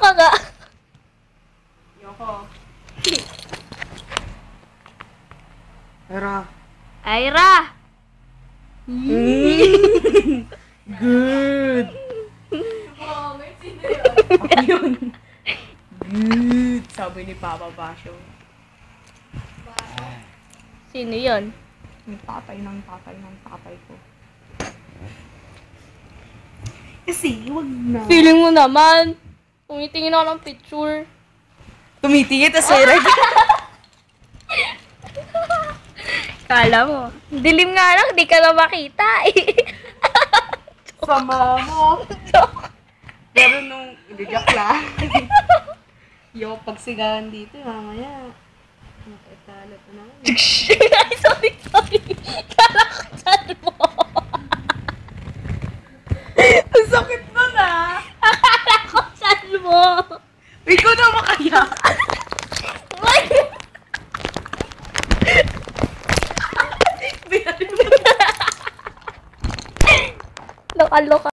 ka nga. Yoko. Ira. Ira! Good. Ako yun. Good. Sabi ni Papa Basyo. Sino yun? Yung tatay ng tatay ko. Kasi, wag na. Feeling mo naman. Tumitingin ako ng picture. Tumitingin, tas Ira. Kala mo. Dilim nga lang, di ka na makita eh. Sama mo. Pero nung, joke lang. Yung pagsigahan dito, mamaya. Nakitalat na naman. Ay, sorry. Kala ko saan mo. Ang sakit na na. Akala ko saan mo. Ikaw na makaya. Lokal-lokal.